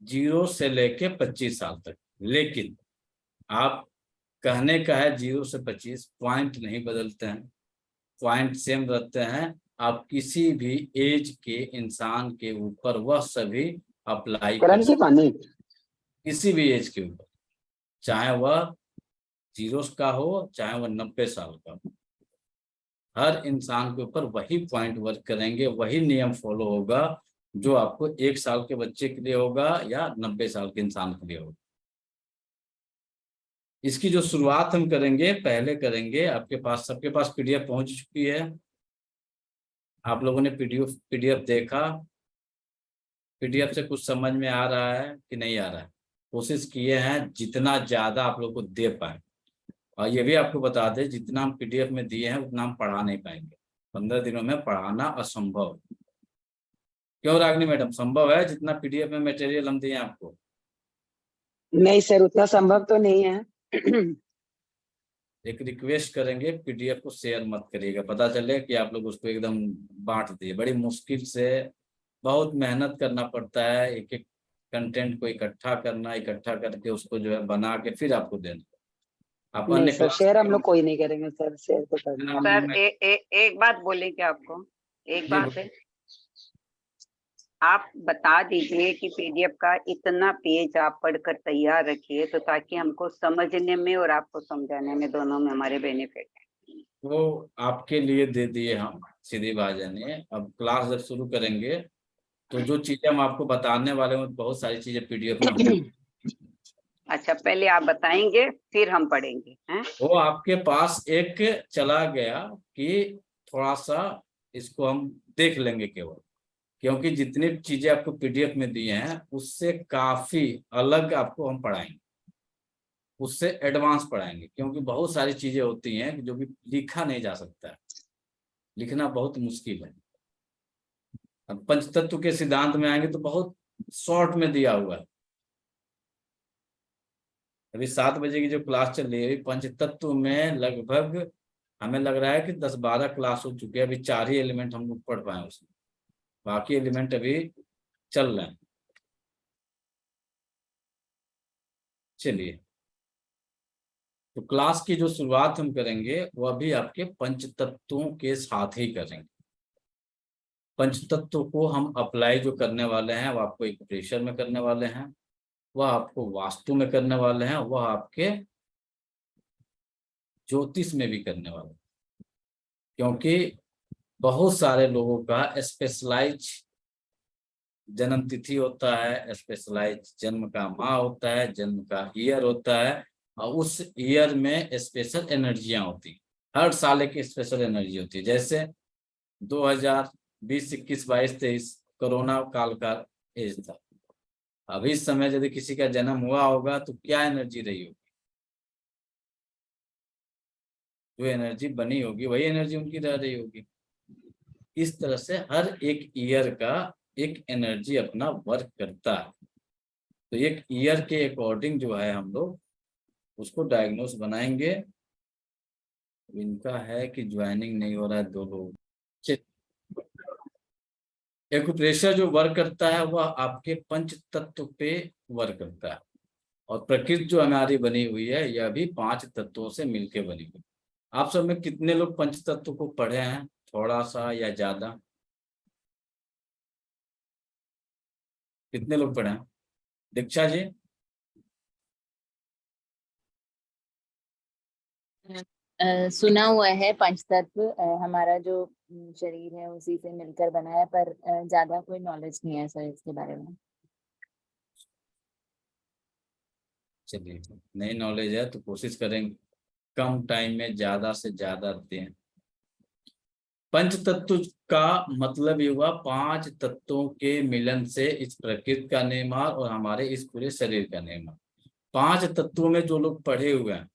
0 से लेके 25 साल तक। लेकिन आप कहने का है 0 से 25, पॉइंट नहीं बदलते हैं, पॉइंट सेम रहते हैं। आप किसी भी एज के इंसान के ऊपर वह सभी अप्लाई कर करण की सकते, पानी। किसी भी एज के ऊपर, चाहे वह 0 का हो चाहे वह 90 साल का हो। हर इंसान के ऊपर वही पॉइंट वर्क करेंगे, वही नियम फॉलो होगा जो आपको 1 साल के बच्चे के लिए होगा या 90 साल के इंसान के लिए होगा। इसकी जो शुरुआत हम करेंगे, पहले करेंगे, आपके पास सबके पास पीडीएफ पहुंच चुकी है। आप लोगों ने पीडीएफ देखा, पीडीएफ से कुछ समझ में आ रहा है कि नहीं आ रहा है? कोशिश किए हैं जितना ज्यादा आप लोग को दे पाए। और ये भी आपको बता दें, जितना हम पीडीएफ में दिए हैं उतना हम पढ़ा नहीं पाएंगे। 15 दिनों में पढ़ाना असंभव। क्यों रागिनी मैडम, संभव है जितना पीडीएफ में मटेरियल हम दिए आपको? नहीं सर, उतना संभव तो नहीं है। एक रिक्वेस्ट करेंगे, पीडीएफ को शेयर मत करिएगा, पता चले कि आप लोग उसको एकदम बांट दिए। बड़ी मुश्किल से, बहुत मेहनत करना पड़ता है एक एक कंटेंट को इकट्ठा करना, इकट्ठा करके उसको जो है बना के फिर आपको देना। आप नहीं अन्य सर, क्लास शेयर हम लोग कोई नहीं करेंगे सर, शेयर तो करना है। सर एक बात बोले क्या आपको, एक बात है, आप बता दीजिए कि पीडीएफ का इतना पेज आप पढ़कर तैयार रखिए, तो ताकि हमको समझने में और आपको समझाने में दोनों में हमारे बेनिफिट है। वो आपके लिए दे दिए हम, सीधी बात जानिए। अब क्लास जब शुरू करेंगे तो जो चीजें हम आपको बताने वाले हैं, बहुत सारी चीजें पीडीएफ में होंगी। अच्छा, पहले आप बताएंगे फिर हम पढ़ेंगे हैं? वो आपके पास एक चला गया कि थोड़ा सा इसको हम देख लेंगे केवल, क्योंकि जितनी चीजें आपको पीडीएफ में दिए हैं उससे काफी अलग आपको हम पढ़ाएंगे, उससे एडवांस पढ़ाएंगे। क्योंकि बहुत सारी चीजें होती हैं जो भी लिखा नहीं जा सकता है, लिखना बहुत मुश्किल है। अब पंचतत्व के सिद्धांत में आएंगे तो बहुत शॉर्ट में दिया हुआ है। अभी 7 बजे की जो क्लास चल रही है, पंचतत्व में लगभग हमें लग रहा है कि 10-12 क्लास हो चुके हैं। अभी 4 ही एलिमेंट हम लोग पढ़ पाए उसमें, बाकी एलिमेंट अभी चल रहे हैं। चलिए, तो क्लास की जो शुरुआत हम करेंगे वह भी आपके पंचतत्वों के साथ ही करेंगे। पंचतत्व को हम अप्लाई जो करने वाले हैं वह आपको एक प्रेशर में करने वाले हैं, वह आपको वास्तु में करने वाले हैं, वह आपके ज्योतिष में भी करने वाले हैं। क्योंकि बहुत सारे लोगों का स्पेशलाइज जन्म तिथि होता है, स्पेशलाइज जन्म का माह होता है, जन्म का ईयर होता है, और उस ईयर में स्पेशल एनर्जियां होती हैं। हर साल एक स्पेशल एनर्जी होती है। जैसे 2020, 21, 22, 23 कोरोना काल का एज था। अभी इस समय यदि किसी का जन्म हुआ होगा तो क्या एनर्जी रही होगी? जो एनर्जी बनी होगी वही एनर्जी उनकी रह रही होगी। इस तरह से हर एक ईयर का एक एनर्जी अपना वर्क करता है। तो एक ईयर के अकॉर्डिंग जो है हम लोग उसको डायग्नोस बनाएंगे। इनका है कि ज्वाइनिंग नहीं हो रहा है 2 लोग। एक्यूप्रेशर जो वर्क करता है वह आपके पंच तत्व पे वर्क करता है। और प्रकृति जो हमारी बनी हुई है यह भी 5 तत्वों से मिलकर बनी हुई। आप सब में कितने लोग पंच तत्व को पढ़े हैं, थोड़ा सा या ज्यादा? कितने लोग पढ़े हैं? दीक्षा जी? सुना हुआ है पंचतत्व हमारा जो शरीर है उसी से मिलकर बना है, पर ज्यादा कोई नॉलेज नहीं है सर इसके बारे में। चलिए, नई नॉलेज है तो कोशिश करेंगे कम टाइम में ज्यादा से ज्यादा दें। पंच तत्व का मतलब ये हुआ 5 तत्वों के मिलन से इस प्रकृति का निर्माण और हमारे इस पूरे शरीर का निर्माण। 5 तत्वों में जो लोग पढ़े हुए हैं,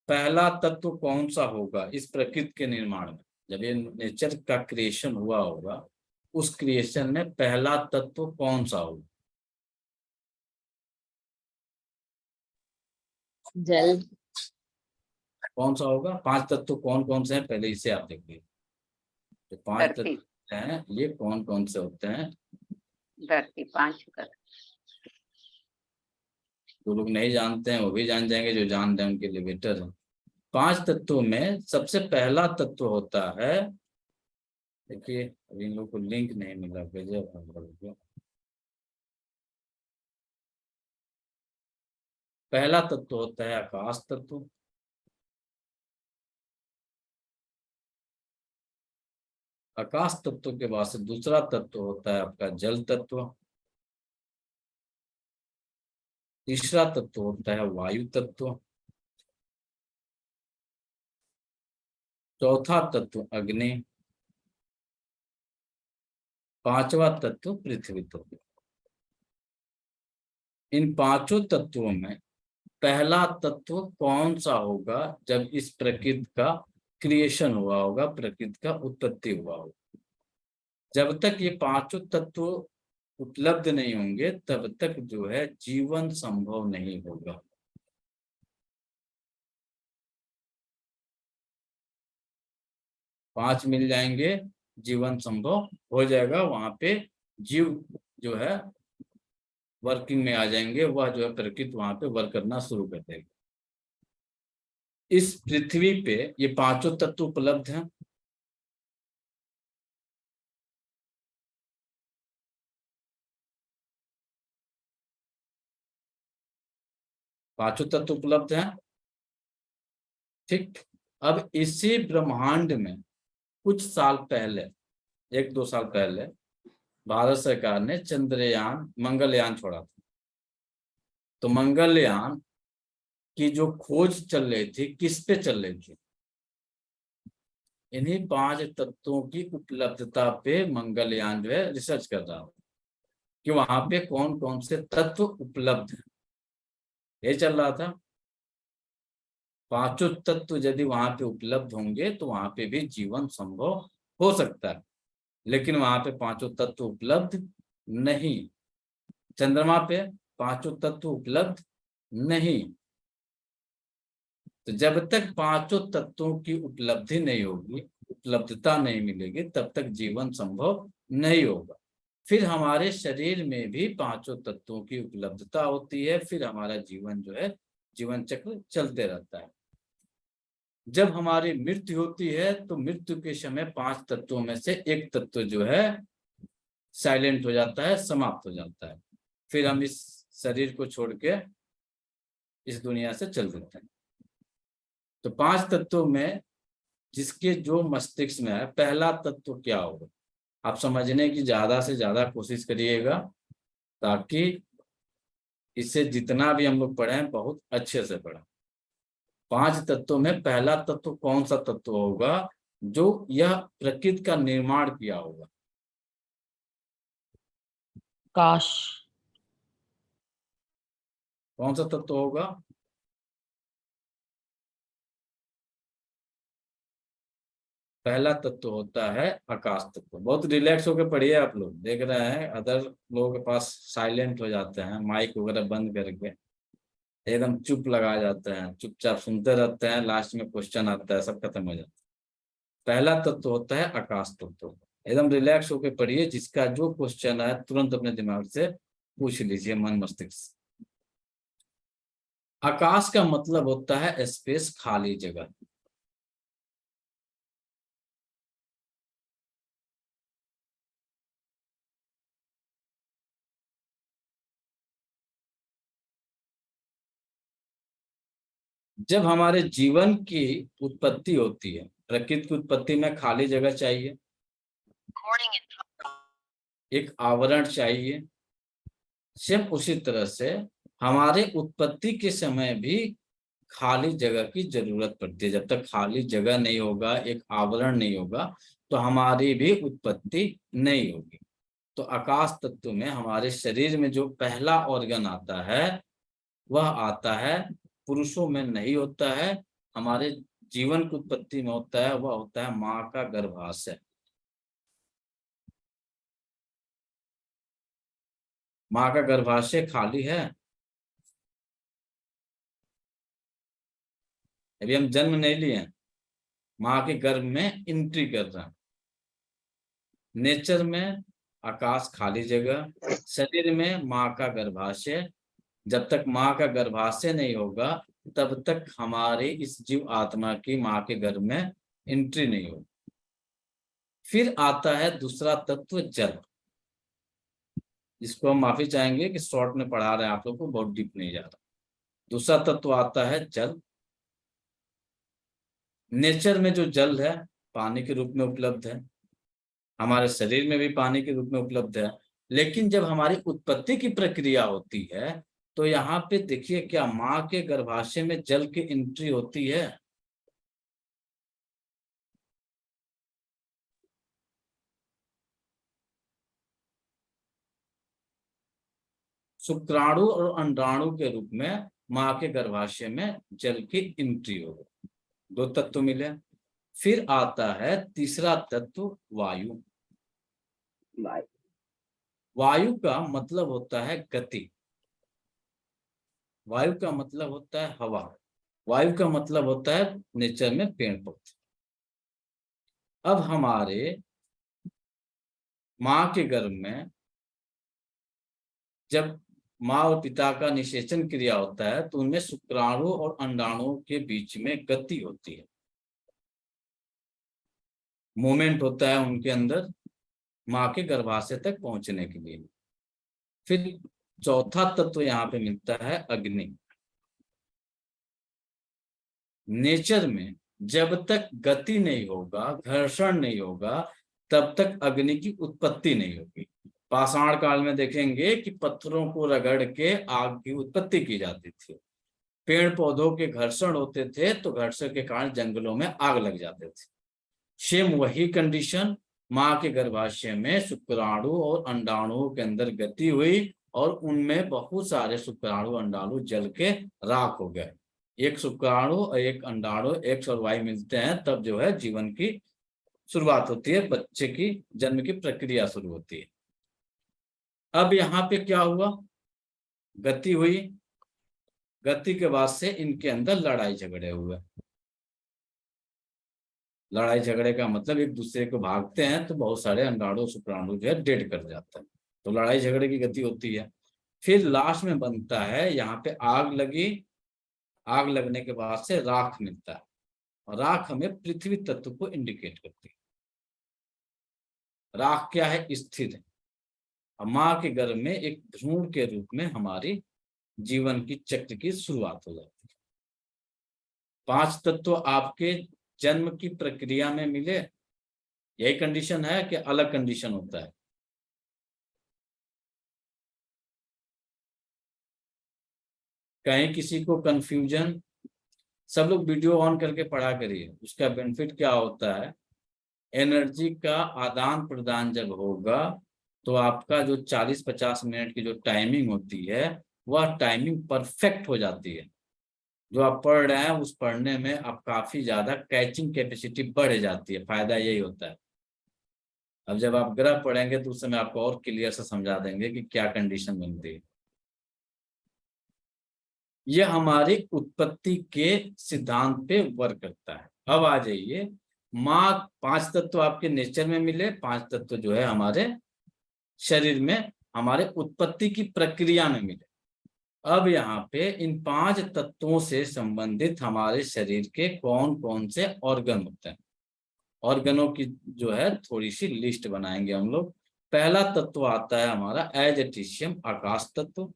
पहला तत्व कौन सा होगा इस प्रकृति के निर्माण में? जब ये नेचर का क्रिएशन हुआ होगा, उस क्रिएशन में पहला तत्व कौन सा होगा? जल। कौन सा होगा? 5 तत्व कौन कौन से हैं पहले इसे आप देखिए। तो 5 धरती। तत्व हैं, ये कौन कौन से होते हैं? धरती 5 कर। जो लोग नहीं जानते हैं वो भी जान जाएंगे, जो जान रहे हैं उनके लिए बेटर है। 5 तत्वों में सबसे पहला तत्व होता है, देखिए अभी इन लोग को लिंक नहीं मिला, भेजे। पहला तत्व होता है आकाश तत्व, आकाश तत्व के बाद से दूसरा तत्व होता है आपका जल तत्व, तीसरा तत्व होता है वायु तत्व, चौथा तत्व अग्नि, पांचवा तत्व पृथ्वी तत्व। इन पांचों तत्वों में पहला तत्व कौन सा होगा जब इस प्रकृति का क्रिएशन हुआ होगा, प्रकृति का उत्पत्ति हुआ होगा। जब तक ये पांचों तत्व उपलब्ध नहीं होंगे तब तक जो है जीवन संभव नहीं होगा। पांच मिल जाएंगे, जीवन संभव हो जाएगा, वहां पे जीव जो है वर्किंग में आ जाएंगे, वह जो है प्रकृति वहां पे वर्क करना शुरू कर देगी। इस पृथ्वी पे ये पांचों तत्व उपलब्ध हैं। पांचों तत्व उपलब्ध हैं, ठीक। अब इसी ब्रह्मांड में कुछ साल पहले, 1-2 साल पहले भारत सरकार ने चंद्रयान, मंगलयान छोड़ा था। तो मंगलयान की जो खोज चल रही थी, किस पे चल रही थी? इन्हीं 5 तत्वों की उपलब्धता पे मंगलयान जो है रिसर्च कर रहा है कि वहां पे कौन कौन से तत्व उपलब्ध हैं, ये चल रहा था। पांचों तत्व यदि वहां पे उपलब्ध होंगे तो वहां पे भी जीवन संभव हो सकता है, लेकिन वहां पे पांचों तत्व उपलब्ध नहीं। चंद्रमा पे पांचों तत्व उपलब्ध नहीं। तो जब तक पांचों तत्वों की उपलब्धि नहीं होगी, उपलब्धता नहीं मिलेगी, तब तक जीवन संभव नहीं होगा। फिर हमारे शरीर में भी पांचों तत्वों की उपलब्धता होती है, फिर हमारा जीवन जो है जीवन चक्र चलते रहता है। जब हमारी मृत्यु होती है तो मृत्यु के समय 5 तत्वों में से एक तत्व जो है साइलेंट हो जाता है, समाप्त हो जाता है। फिर हम इस शरीर को छोड़ के इस दुनिया से चल देते हैं। तो 5 तत्वों में जिसके जो मस्तिष्क में है, पहला तत्व क्या होगा? आप समझने की ज्यादा से ज्यादा कोशिश करिएगा, ताकि इससे जितना भी हम लोग पढ़ें बहुत अच्छे से पढ़ें। 5 तत्वों में पहला तत्व कौन सा तत्व होगा जो यह प्रकृति का निर्माण किया होगा? काश। कौन सा तत्व होगा? पहला तत्व होता है आकाश तत्व। बहुत रिलैक्स होकर पढ़िए। आप लोग देख रहे हैं अदर लोगों के पास साइलेंट हो जाते हैं, माइक वगैरह बंद करके एकदम चुप लगा जाते हैं, चुपचाप सुनते रहते हैं, लास्ट में क्वेश्चन आता है, सब खत्म हो जाता है। पहला तत्व होता है आकाश तत्व। एकदम रिलैक्स होकर पढ़िए, जिसका जो क्वेश्चन है तुरंत अपने दिमाग से पूछ लीजिए, मन मस्तिष्क। आकाश का मतलब होता है स्पेस, खाली जगह। जब हमारे जीवन की उत्पत्ति होती है, प्रकृति की उत्पत्ति में खाली जगह चाहिए, एक आवरण चाहिए। सेम उसी तरह से हमारे उत्पत्ति के समय भी खाली जगह की जरूरत पड़ती है। जब तक खाली जगह नहीं होगा, एक आवरण नहीं होगा, तो हमारी भी उत्पत्ति नहीं होगी। तो आकाश तत्व में हमारे शरीर में जो पहला ऑर्गन आता है वह आता है, पुरुषों में नहीं होता है, हमारे जीवन की उत्पत्ति में होता है, वह होता है माँ का गर्भाशय। माँ का गर्भाशय खाली है? अभी हम जन्म नहीं लिए, माँ के गर्भ में एंट्री कर रहे हैं। नेचर में आकाश खाली जगह, शरीर में माँ का गर्भाशय, जब तक माँ का गर्भाशय नहीं होगा तब तक हमारे इस जीव आत्मा की माँ के गर्भ में एंट्री नहीं होगी। फिर आता है दूसरा तत्व जल, जिसको हम माफी चाहेंगे कि शॉर्ट में पढ़ा रहे हैं आप लोग को, बहुत डीप नहीं जा रहा। दूसरा तत्व आता है जल। नेचर में जो जल है पानी के रूप में उपलब्ध है, हमारे शरीर में भी पानी के रूप में उपलब्ध है। लेकिन जब हमारी उत्पत्ति की प्रक्रिया होती है तो यहाँ पे देखिए क्या माँ के गर्भाशय में जल की एंट्री होती है? शुक्राणु और अंडाणु के रूप में माँ के गर्भाशय में जल की एंट्री हो। दो तत्व मिले। फिर आता है तीसरा तत्व वायु। वायु का मतलब होता है गति, वायु का मतलब होता है हवा, वायु का मतलब होता है नेचर में पेड़ पौधे। अब हमारे माँ के गर्भ में जब माँ और पिता का निषेचन क्रिया होता है तो उनमें शुक्राणु और अंडाणु के बीच में गति होती है, मूवमेंट होता है उनके अंदर माँ के गर्भाशय तक पहुंचने के लिए। फिर चौथा तत्व यहाँ पे मिलता है अग्नि। नेचर में जब तक गति नहीं होगा, घर्षण नहीं होगा, तब तक अग्नि की उत्पत्ति नहीं होगी। पाषाण काल में देखेंगे कि पत्थरों को रगड़ के आग की उत्पत्ति की जाती थी। पेड़ पौधों के घर्षण होते थे तो घर्षण के कारण जंगलों में आग लग जाते थे। सेम वही कंडीशन माँ के गर्भाशय में शुक्राणु और अंडाणुओं के अंदर गति हुई और उनमें बहुत सारे शुक्राणु अंडाणु जल के राख हो गए। एक शुक्राणु और एक अंडाणु एक्स और वाई मिलते हैं तब जो है जीवन की शुरुआत होती है, बच्चे की जन्म की प्रक्रिया शुरू होती है। अब यहाँ पे क्या हुआ, गति हुई, गति के बाद से इनके अंदर लड़ाई झगड़े हुए। लड़ाई झगड़े का मतलब एक दूसरे को भागते हैं तो बहुत सारे अंडाणु शुक्राणु जो है डेड कर जाता है, तो लड़ाई झगड़े की गति होती है। फिर लास्ट में बनता है यहाँ पे आग लगी, आग लगने के बाद से राख मिलता है और राख हमें पृथ्वी तत्व को इंडिकेट करती है। राख क्या है? स्थिर है। माँ के गर्भ में एक भ्रूण के रूप में हमारी जीवन की चक्र की शुरुआत हो जाती है। 5 तत्व आपके जन्म की प्रक्रिया में मिले, यही कंडीशन है कि अलग कंडीशन होता है? कहीं किसी को कंफ्यूजन? सब लोग वीडियो ऑन करके पढ़ा करिए। उसका बेनिफिट क्या होता है, एनर्जी का आदान प्रदान जब होगा तो आपका जो 40-50 मिनट की जो टाइमिंग होती है वह टाइमिंग परफेक्ट हो जाती है। जो आप पढ़ रहे हैं उस पढ़ने में आप काफी ज्यादा कैचिंग कैपेसिटी बढ़ जाती है। फायदा यही होता है। अब जब आप ग्रह पढ़ेंगे तो उस समय आपको और क्लियर से समझा देंगे कि क्या कंडीशन बनती है। यह हमारी उत्पत्ति के सिद्धांत पे वर्क करता है। अब आ जाइए, माँ 5 तत्व आपके नेचर में मिले, 5 तत्व जो है हमारे शरीर में हमारे उत्पत्ति की प्रक्रिया में मिले। अब यहाँ पे इन 5 तत्वों से संबंधित हमारे शरीर के कौन कौन से ऑर्गन होते हैं, ऑर्गनों की जो है थोड़ी सी लिस्ट बनाएंगे हम लोग। पहला तत्व आता है हमारा एजेटिशियम, आकाश तत्व।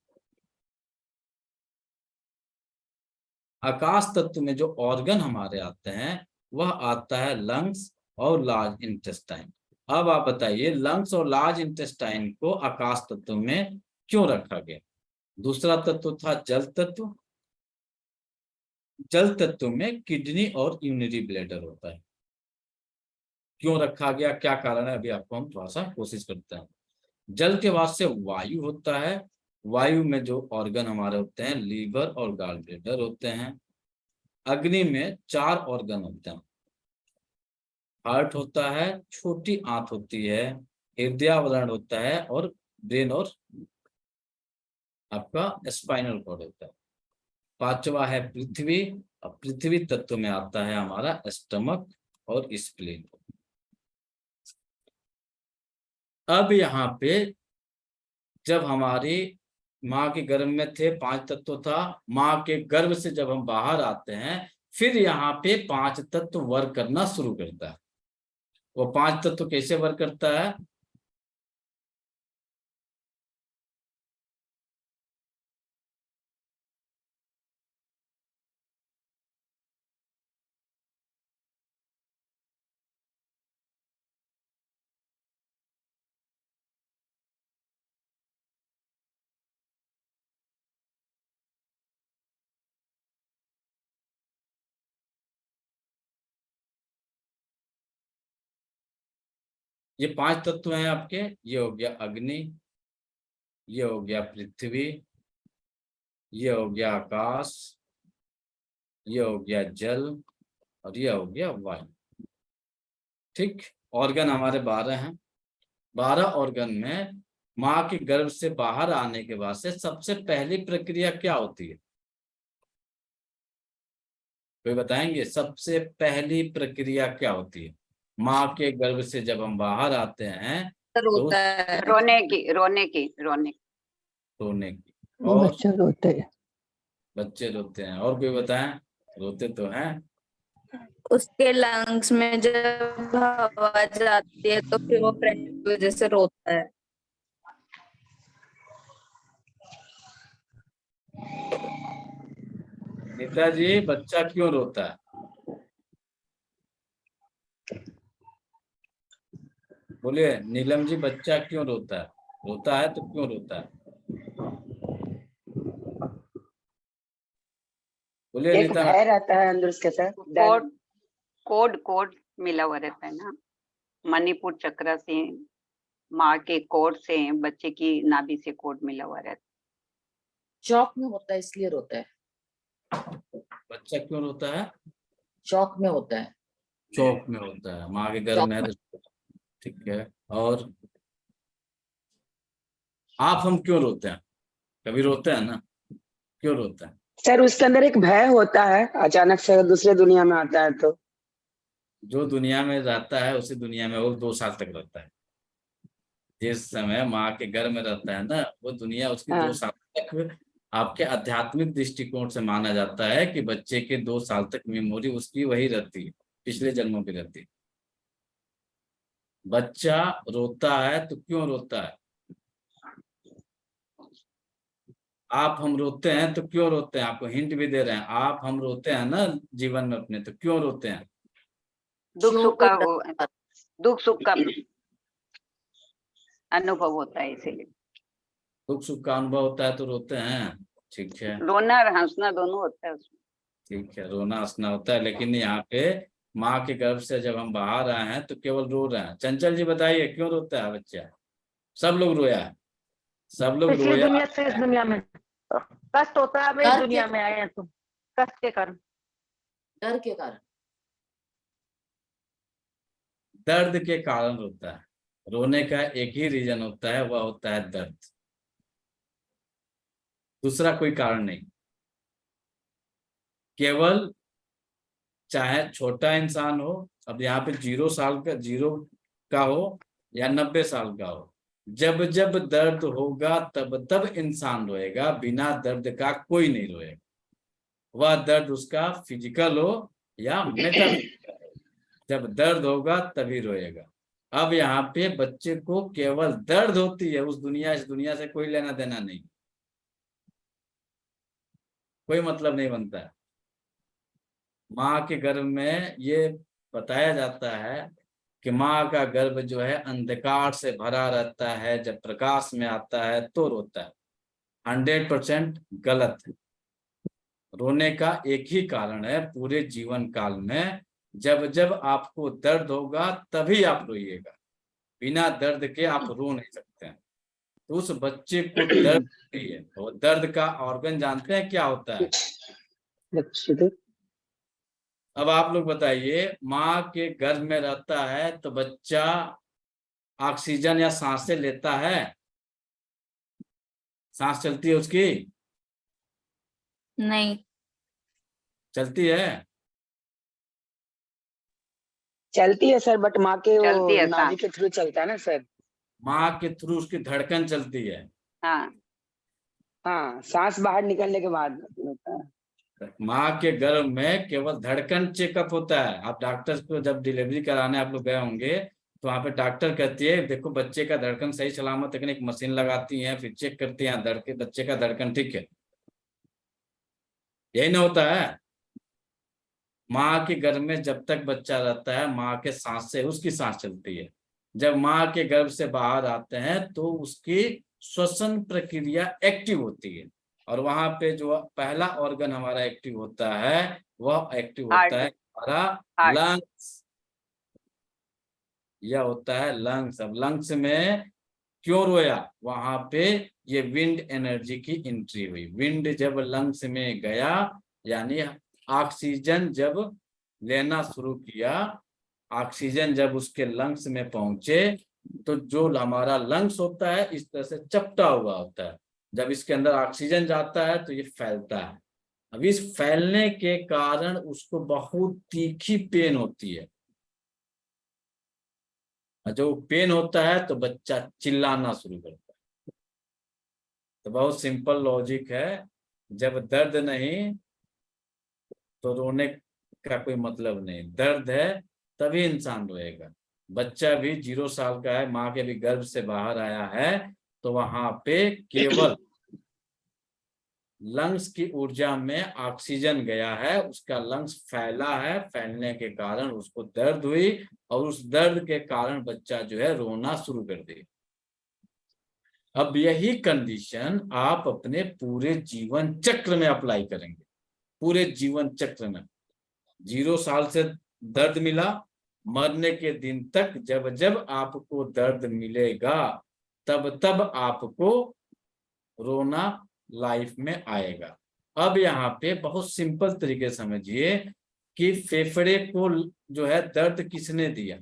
आकाश तत्व में जो ऑर्गन हमारे आते हैं वह आता है लंग्स और लार्ज इंटेस्टाइन। अब आप बताइए लंग्स और लार्ज इंटेस्टाइन को आकाश तत्व में क्यों रखा गया? दूसरा तत्व था जल तत्व। जल तत्व में किडनी और यूरिनरी ब्लैडर होता है। क्यों रखा गया, क्या कारण है, अभी आपको हम थोड़ा सा कोशिश करते हैं। जल के बाद से वायु होता है। वायु में जो ऑर्गन हमारे होते हैं लीवर और गॉल ब्लैडर होते हैं। अग्नि में 4 ऑर्गन होते हैं। हार्ट होता है, छोटी आंत होती है, हृदयावरण होता है और ब्रेन और आपका स्पाइनल कॉर्ड होता है। 5वां है पृथ्वी। और पृथ्वी तत्व में आता है हमारा स्टमक और स्प्लीन। अब यहाँ पे जब हमारी माँ के गर्भ में थे, 5 तत्व था। माँ के गर्भ से जब हम बाहर आते हैं, फिर यहाँ पे 5 तत्व वर्क करना शुरू करता है। वो 5 तत्व कैसे वर्क करता है? ये 5 तत्व हैं आपके। ये हो गया अग्नि, ये हो गया पृथ्वी, ये हो गया आकाश, ये हो गया जल, और ये हो गया वायु। ठीक। ऑर्गन हमारे 12 हैं। 12 ऑर्गन में माँ के गर्भ से बाहर आने के बाद से सबसे पहली प्रक्रिया क्या होती है? कोई बताएंगे सबसे पहली प्रक्रिया क्या होती है? माँ के गर्भ से जब हम बाहर आते हैं तो रोता है। रोने की। रोने की। और बच्चे रोते हैं। बच्चे रोते हैं। और कोई बताएं? रोते तो हैं। उसके लंग्स में जब हवा जाती है तो फिर वो प्रेशर की वजह से रोता है। नीता जी, बच्चा क्यों रोता है? बोलिए नीलम जी, बच्चा क्यों रोता है? रोता है तो क्यों रोता है? बोलिए एक नीता। भय रहता है अंदर उसके साथ, डर। कोड मिला हुआ रहता है ना, मणिपुर चक्र से, माँ के कोड से, बच्चे की नाभि से कोड मिला हुआ रहता है। शौक में होता है इसलिए रोता है। बच्चा क्यों रोता है? शौक में होता है। चौक में होता है, माँ के गर्भ शौक में है में। तो। ठीक है। और आप हम क्यों रोते हैं? कभी रोते हैं ना? क्यों रोते हैं? सर उसके अंदर एक भय होता है, अचानक से दूसरे दुनिया में आता है तो। जो दुनिया में रहता है उसी दुनिया में वो 2 साल तक रहता है। जिस समय माँ के गर्भ में रहता है ना, वो दुनिया उसकी 2 हाँ। साल तक आपके आध्यात्मिक दृष्टिकोण से माना जाता है कि बच्चे के 2 साल तक मेमोरी उसकी वही रहती है, पिछले जन्मों की रहती है। बच्चा रोता है तो क्यों रोता है? आप हम रोते हैं तो क्यों रोते हैं? आपको हिंट भी दे रहे हैं। आप हम रोते हैं ना जीवन में अपने, तो क्यों रोते हैं? दुख सुख का शौक दुख सुख का अनुभव होता है, इसीलिए दुख सुख का अनुभव होता है तो रोते हैं। ठीक है। रोना और हंसना दोनों होता है उसमें। ठीक है, रोना हंसना होता है, लेकिन यहाँ पे माँ के गर्भ से जब हम बाहर आए हैं तो केवल रो रहे हैं। चंचल जी बताइए क्यों रोता है बच्चा? सब लोग रोया है, सब लोग पिछली रोया दुनिया से इस दुनिया में कष्ट होता है, अब इस डर के- दुनिया में आए हैं तो कष्ट के कारण। डर के कारण। दर्द के कारण रोता है। रोने का एक ही रीजन होता है, वह होता है दर्द। दूसरा कोई कारण नहीं। केवल चाहे छोटा इंसान हो, अब यहाँ पे 0 का हो या 90 साल का हो, जब जब दर्द होगा तब तब इंसान रोएगा। बिना दर्द का कोई नहीं रोएगा। वह दर्द उसका फिजिकल हो या मेटाफिजिकल हो, जब दर्द होगा तभी रोएगा। अब यहाँ पे बच्चे को केवल दर्द होती है, इस दुनिया से कोई लेना देना नहीं, कोई मतलब नहीं बनता है। माँ के गर्भ में ये बताया जाता है कि माँ का गर्भ जो है अंधकार से भरा रहता है, जब प्रकाश में आता है तो रोता है। 100% गलत है। रोने का एक ही कारण है पूरे जीवन काल में, जब जब आपको दर्द होगा तभी आप रोइएगा। बिना दर्द के आप रो नहीं सकते हैं। तो उस बच्चे को दर्द नहीं है, तो दर्द का ऑर्गन जानते हैं क्या होता है? बच्चे अब आप लोग बताइए, माँ के गर्भ में रहता है तो बच्चा ऑक्सीजन या सांसें लेता है? सांस चलती है उसकी? नहीं। चलती है? चलती है सर, बट माँ के वो चलती है नाभि सांस। के थ्रू चलता है ना सर। माँ के थ्रू उसकी धड़कन चलती है। हाँ, हाँ, सांस बाहर निकलने के बाद होता है। माँ के गर्भ में केवल धड़कन चेकअप होता है। आप डॉक्टर को जब डिलीवरी कराने आप लोग गए होंगे तो वहां पे डॉक्टर कहती है देखो बच्चे का धड़कन सही सलामत है कि नहीं, एक मशीन लगाती है फिर चेक करती हैं बच्चे का धड़कन ठीक है। यही ना होता है। माँ के गर्भ में जब तक बच्चा रहता है माँ के सांस से उसकी सांस चलती है। जब माँ के गर्भ से बाहर आते हैं तो उसकी श्वसन प्रक्रिया एक्टिव होती है और वहां पे जो पहला ऑर्गन हमारा एक्टिव होता है वह एक्टिव होता है हमारा हार्ट। लंग्स। यह होता है लंग्स। अब लंग्स में क्यों रोया, वहां पे ये विंड एनर्जी की एंट्री हुई। विंड जब लंग्स में गया यानी ऑक्सीजन जब लेना शुरू किया, ऑक्सीजन जब उसके लंग्स में पहुंचे तो जो हमारा लंग्स होता है इस तरह से चपटा हुआ होता है। जब इसके अंदर ऑक्सीजन जाता है तो ये फैलता है। अब इस फैलने के कारण उसको बहुत तीखी पेन होती है। जो पेन होता है तो बच्चा चिल्लाना शुरू करता है। तो बहुत सिंपल लॉजिक है, जब दर्द नहीं तो रोने का कोई मतलब नहीं। दर्द है तभी इंसान रोएगा। बच्चा भी 0 साल का है, माँ के भी गर्भ से बाहर आया है तो वहां पे केवल लंग्स की ऊर्जा में ऑक्सीजन गया है, उसका लंग्स फैला है, फैलने के कारण उसको दर्द हुई और उस दर्द के कारण बच्चा जो है रोना शुरू कर दिया। अब यही कंडीशन आप अपने पूरे जीवन चक्र में अप्लाई करेंगे। पूरे जीवन चक्र में 0 साल से दर्द मिला, मरने के दिन तक जब जब आपको दर्द मिलेगा तब तब आपको रोना लाइफ में आएगा। अब यहाँ पे बहुत सिंपल तरीके से समझिए कि फेफड़े को जो है दर्द किसने दिया।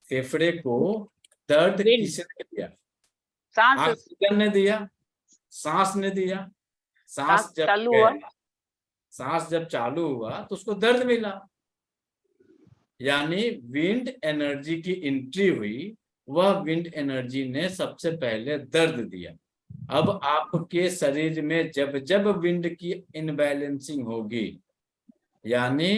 फेफड़े को दर्द किसने दिया? सांस ऑक्सीजन ने दिया, सांस ने दिया। सांस जब चालू हुआ, सांस जब चालू हुआ तो उसको दर्द मिला। यानी विंड एनर्जी की एंट्री हुई, वह विंड एनर्जी ने सबसे पहले दर्द दिया। अब आपके शरीर में जब जब विंड की इनबैलेंसिंग होगी यानी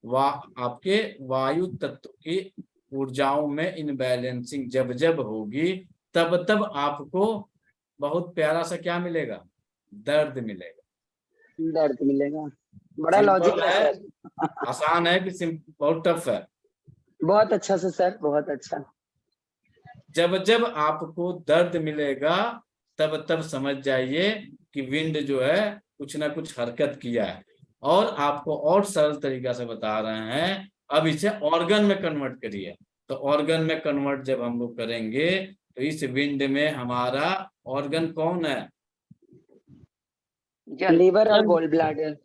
आपके वायु तत्व की ऊर्जाओं में इनबैलेंसिंग जब जब होगी तब तब आपको बहुत प्यारा सा क्या मिलेगा? दर्द मिलेगा। दर्द मिलेगा। बड़ा सिंपल लॉजिक है है, सर। आसान है कि बहुत टफ है? बहुत अच्छा से सर, बहुत अच्छा। जब जब आपको दर्द मिलेगा तब तब समझ जाइए कि विंड जो है कुछ ना कुछ हरकत किया है। और आपको और सरल तरीका से बता रहे हैं, अब इसे ऑर्गन में कन्वर्ट करिए। तो ऑर्गन में कन्वर्ट जब हम लोग करेंगे तो इस विंड में हमारा ऑर्गन कौन है? जल। लीवर और गोल ब्लैडर।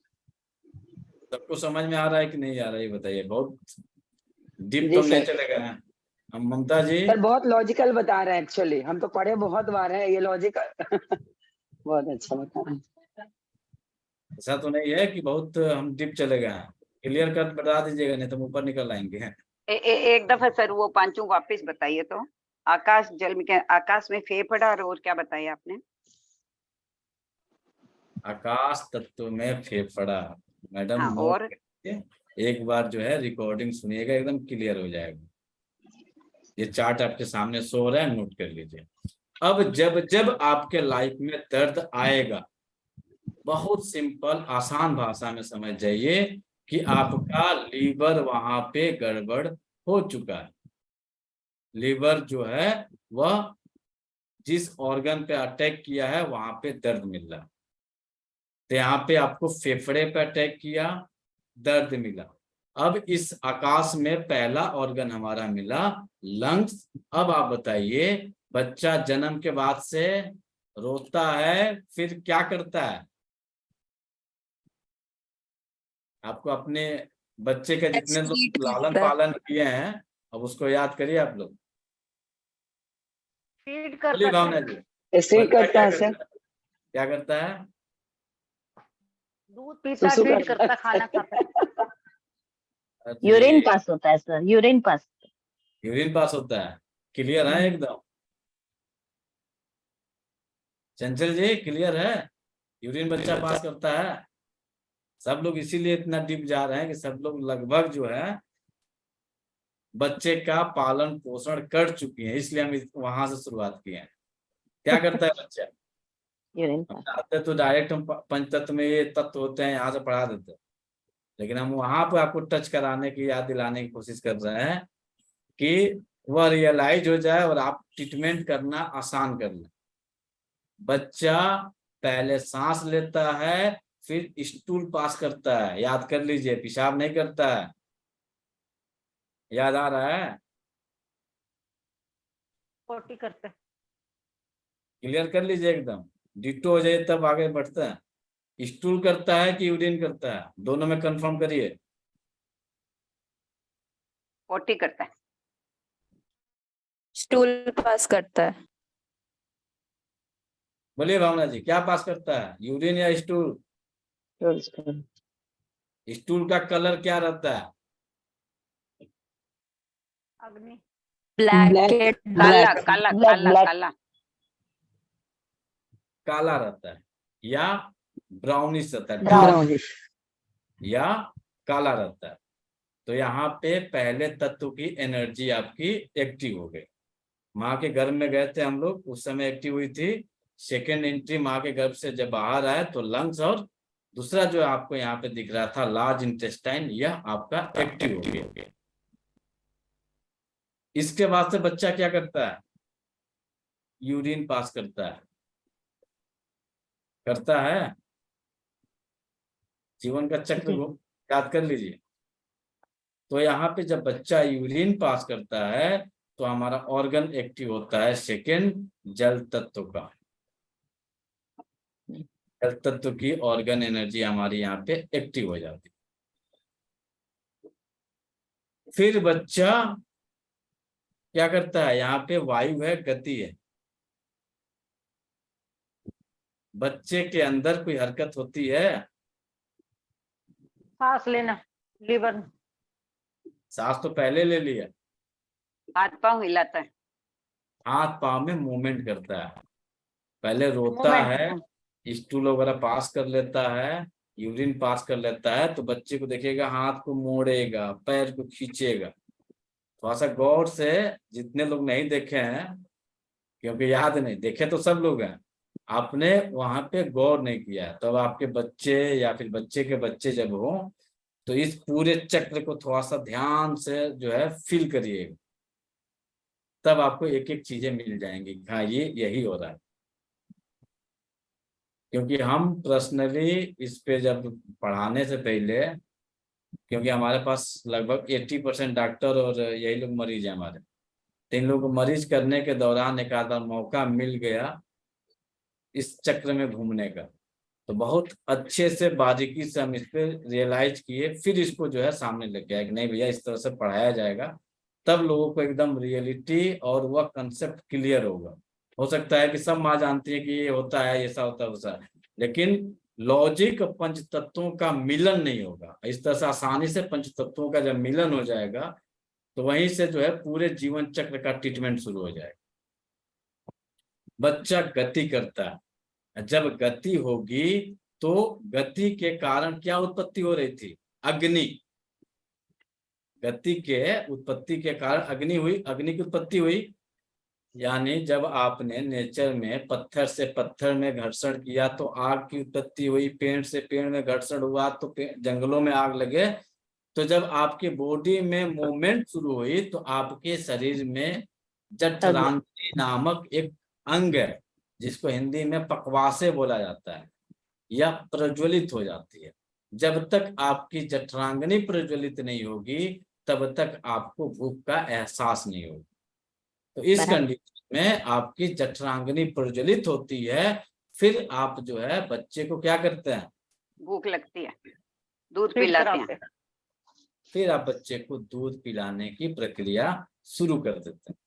सबको समझ में आ रहा है कि नहीं आ रहा है, ये बताइए। बहुत डीप जी तो नहीं सर। चलेगा ना? हम ममता जी सर बहुत लॉजिकल बता रहे हैं, एक्चुअली हम तो पढ़े बहुत बार हैं ये लॉजिक। बहुत अच्छा बता रहे हैं। ऐसा तो नहीं है कि बहुत हम डीप चले गए हैं। क्लियर कट बता दीजिएगा नहीं तो हम ऊपर निकल आएंगे। एक दफा सर वो पांचों वापस बताइए तो। आकाश जल में आकाश में फेफड़ा और क्या बताया आपने? आकाश तत्व में फेफड़ा। मैडम हाँ, नोट और करिए, एक बार जो है रिकॉर्डिंग सुनिएगा, एकदम क्लियर हो जाएगा। ये चार्ट आपके सामने शो हो रहा है, नोट कर लीजिए। अब जब जब आपके लाइफ में दर्द आएगा, बहुत सिंपल आसान भाषा में समझ जाइए कि आपका लीवर वहां पे गड़बड़ हो चुका है। लीवर जो है वह जिस ऑर्गन पे अटैक किया है वहां पे दर्द मिल रहा है। तो यहाँ पे आपको फेफड़े पे अटैक किया, दर्द मिला। अब इस आकाश में पहला ऑर्गन हमारा मिला लंग्स। अब आप बताइए, बच्चा जन्म के बाद से रोता है फिर क्या करता है? आपको अपने बच्चे का जितने लोग लालन पालन किए हैं अब उसको याद करिए आप लोग। फीड बोलिए करता भावना है, जी। ऐसे बच्चा करता है सर। क्या करता है? दूध पीता, सुसु फीड करता करता, खाना खाता है। अरे, यूरिन पास होता है sir, urine pass. Urine pass होता है। क्लियर है एकदम? चंचल जी क्लियर है? यूरिन बच्चा पास करता है। सब लोग इसीलिए इतना डीप जा रहे हैं कि सब लोग लगभग जो है बच्चे का पालन पोषण कर चुके हैं, इसलिए हम वहां से शुरुआत किए हैं। क्या करता है बच्चा? Urine pass. आते तो डायरेक्ट हम पंचतत्व में ये तत्व होते हैं यहाँ से पढ़ा देते हैं, लेकिन हम वहां पे आपको टच कराने की, याद दिलाने की कोशिश कर रहे हैं कि वह रियलाइज हो जाए और आप ट्रीटमेंट करना आसान कर लें। बच्चा पहले सांस लेता है, फिर स्टूल पास करता है, याद कर लीजिए, पेशाब नहीं करता है। याद आ रहा है? पोटी करते हैं। क्लियर कर लीजिए एकदम, डिटो हो जाए तब आगे बढ़ता है। स्टूल करता है कि यूरिन करता है, दोनों में कंफर्म करिए। पोटी करता है। स्टूल पास करता है। बोलिए भावना जी, क्या पास करता है, यूरिन या स्टूल? स्टूल का कलर क्या रहता है? अग्नि। ब्लैक काला काला काला black. काला काला रहता है या ब्राउनिश रहता है, ब्राउनिश। या काला रहता है। तो यहाँ पे पहले तत्व की एनर्जी आपकी एक्टिव हो गई। माँ के गर्भ में गए थे हम लोग, उस समय एक्टिव हुई थी। सेकेंड एंट्री माँ के गर्भ से जब बाहर आए तो लंग्स और दूसरा जो आपको यहाँ पे दिख रहा था लार्ज इंटेस्टाइन, यह आपका एक्टिव हो गया। इसके बाद से बच्चा क्या करता है? यूरिन पास करता है। करता है? जीवन का चक्र को याद कर लीजिए। तो यहाँ पे जब बच्चा यूरिन पास करता है तो हमारा ऑर्गन एक्टिव होता है सेकेंड जल तत्व का। जल तत्व की ऑर्गन एनर्जी हमारी यहाँ पे एक्टिव हो जाती है। फिर बच्चा क्या करता है? यहाँ पे वायु है, गति है। बच्चे के अंदर कोई हरकत होती है? सांस लेना, लीवर। सांस तो पहले ले लिया। हाथ पांव हिलाता है। हाथ पांव में मूवमेंट करता है। पहले रोता Movement. है, स्टूल वगैरह पास कर लेता है, यूरिन पास कर लेता है, तो बच्चे को देखिएगा हाथ को मोड़ेगा, पैर को खींचेगा। थोड़ा सा गौर से, जितने लोग नहीं देखे हैं, क्योंकि याद नहीं, देखे तो सब लोग हैं, आपने वहां पे गौर नहीं किया, तो अब आपके बच्चे या फिर बच्चे के बच्चे जब हो तो इस पूरे चक्र को थोड़ा सा ध्यान से जो है फील करिएगा, तब आपको एक एक चीजें मिल जाएंगी। हाँ, ये यही हो रहा है। क्योंकि हम पर्सनली इस पे जब पढ़ाने से पहले, क्योंकि हमारे पास लगभग 80% डॉक्टर और यही लोग मरीज हैं हमारे, तो इन लोगों को मरीज करने के दौरान एक आधा मौका मिल गया इस चक्र में घूमने का, तो बहुत अच्छे से बारीकी से हम इस पे रियलाइज किए, फिर इसको जो है सामने लेके आए कि नहीं भैया इस तरह से पढ़ाया जाएगा, तब लोगों को एकदम रियलिटी और वह कंसेप्ट क्लियर होगा। हो सकता है कि सब माँ जानती है कि ये होता है, ऐसा होता है, वैसा है, लेकिन लॉजिक पंच तत्वों का मिलन नहीं होगा। इस तरह से आसानी से पंच तत्वों का जब मिलन हो जाएगा तो वहीं से जो है पूरे जीवन चक्र का ट्रीटमेंट शुरू हो जाएगा। बच्चा गति करता है, जब गति होगी तो गति के कारण क्या उत्पत्ति हो रही थी? अग्नि। गति के उत्पत्ति के कारण अग्नि हुई, अग्नि की उत्पत्ति हुई। यानी जब आपने नेचर में पत्थर से पत्थर में घर्षण किया तो आग की उत्पत्ति हुई, पेड़ से पेड़ में घर्षण हुआ तो जंगलों में आग लगे। तो जब आपके बॉडी में मूवमेंट शुरू हुई तो आपके शरीर में जठरांत्री नामक एक अंग है, जिसको हिंदी में पकवासे बोला जाता है, या प्रज्वलित हो जाती है। जब तक आपकी जठरांगनी प्रज्वलित नहीं होगी तब तक आपको भूख का एहसास नहीं होगा। तो इस कंडीशन में आपकी जठरांगनी प्रज्वलित होती है, फिर आप जो है बच्चे को क्या करते हैं? भूख लगती है, दूध पिलाते हैं। फिर आप बच्चे को दूध पिलाने की प्रक्रिया शुरू कर देते हैं।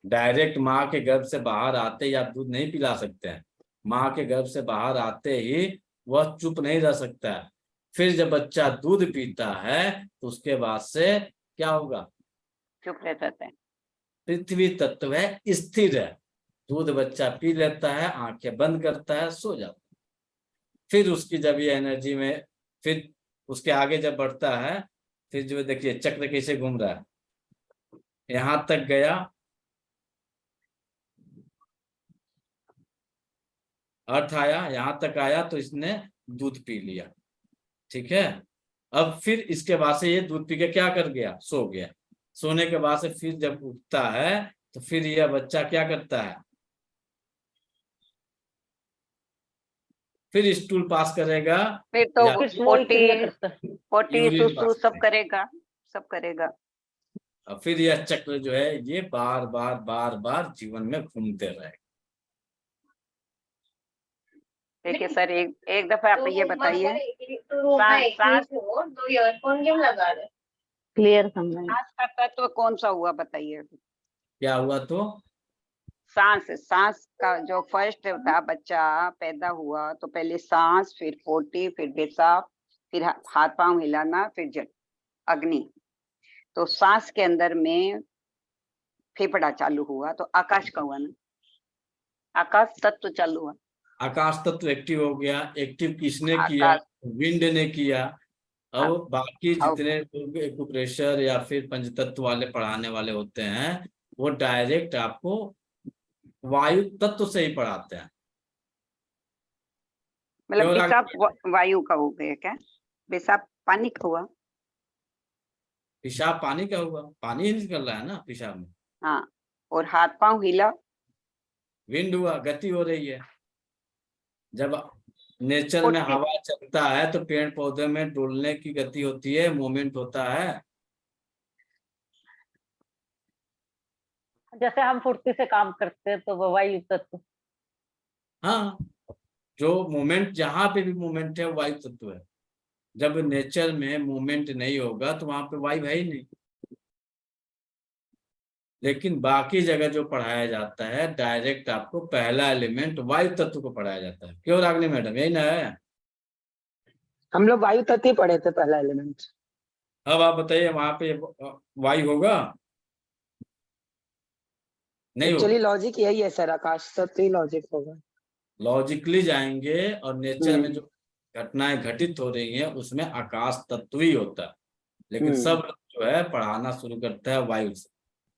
डायरेक्ट माँ के गर्भ से बाहर आते ही आप दूध नहीं पिला सकते हैं। माँ के गर्भ से बाहर आते ही वह चुप नहीं रह सकता है। फिर जब बच्चा दूध पीता है तो उसके बाद से क्या होगा? चुप रहता है। पृथ्वी तत्व है, स्थिर है, दूध बच्चा पी लेता है, आंखें बंद करता है, सो जाता है। फिर उसकी जब ये एनर्जी में, फिर उसके आगे जब बढ़ता है, फिर जो देखिए चक्र कैसे घूम रहा है, यहां तक गया, अर्थ आया, यहां तक आया तो इसने दूध पी लिया, ठीक है। अब फिर इसके बाद से ये दूध पी के क्या कर गया, सो गया। सोने के बाद से फिर जब उठता है तो फिर यह बच्चा क्या करता है, फिर स्टूल पास करेगा, फिर तो या फिर स्मॉल पोटी क्रिया करता है। पोटी यूरिन सुसु पास सब करेगा। करेगा, सब करेगा। और फिर यह चक्र जो है ये बार बार बार बार जीवन में घूमते रहेगा। देखिए सर, एक दफा आप ये बताइए, क्लियर समझ सांस का तत्व कौन सा हुआ बताइए। क्या हुआ तो सांस का जो फर्स्ट था, बच्चा पैदा हुआ तो पहले सांस, फिर पोटी, फिर पेशाब, फिर हाथ पांव हिलाना, फिर जल, अग्नि। तो सांस के अंदर में फेफड़ा चालू हुआ तो आकाश का हुआ ना, आकाश तत्व चालू हुआ। आकाश तत्व एक्टिव हो गया। एक्टिव किसने किया, आकाश, विंड ने किया। अब बाकी अब जितने लोग एक्यूप्रेशर या फिर पंचतत्व वाले पढ़ाने वाले होते हैं, वो डायरेक्ट आपको वायु तत्व से ही पढ़ाते हैं। मतलब क्यों पेशाब वायु का हो गया क्या, पेशाब पानी का हुआ। पेशाब पानी का हुआ, पानी ही निकल रहा है ना पेशाब में। हाँ, और हाथ पांव हिला, विंड हुआ, गति हो रही है। जब नेचर में पोटी, हवा चलता है तो पेड़ पौधे में डोलने की गति होती है, मूवमेंट होता है। जैसे हम फुर्ती से काम करते हैं तो वो वायु तत्व। हाँ, जो मूवमेंट, जहां पे भी मूवमेंट है वायु तत्व है। जब नेचर में मूवमेंट नहीं होगा तो वहां पे वायु है ही नहीं। लेकिन बाकी जगह जो पढ़ाया जाता है डायरेक्ट आपको पहला एलिमेंट वायु तत्व को पढ़ाया जाता है। क्यों रागनी मैडम, यही ना है। हम लोग वायु तत्व ही पढ़े थे पहला एलिमेंट। अब आप बताइए वहां पे वायु होगा, नहीं होगा। एक्चुअली लॉजिक यही है सर, आकाश तत्व ही लॉजिक होगा। लॉजिकली जाएंगे और नेचर में जो घटनाएं घटित हो रही हैं उसमें आकाश तत्व ही होता है। लेकिन सब लोग जो है पढ़ाना शुरू करता है वायु से।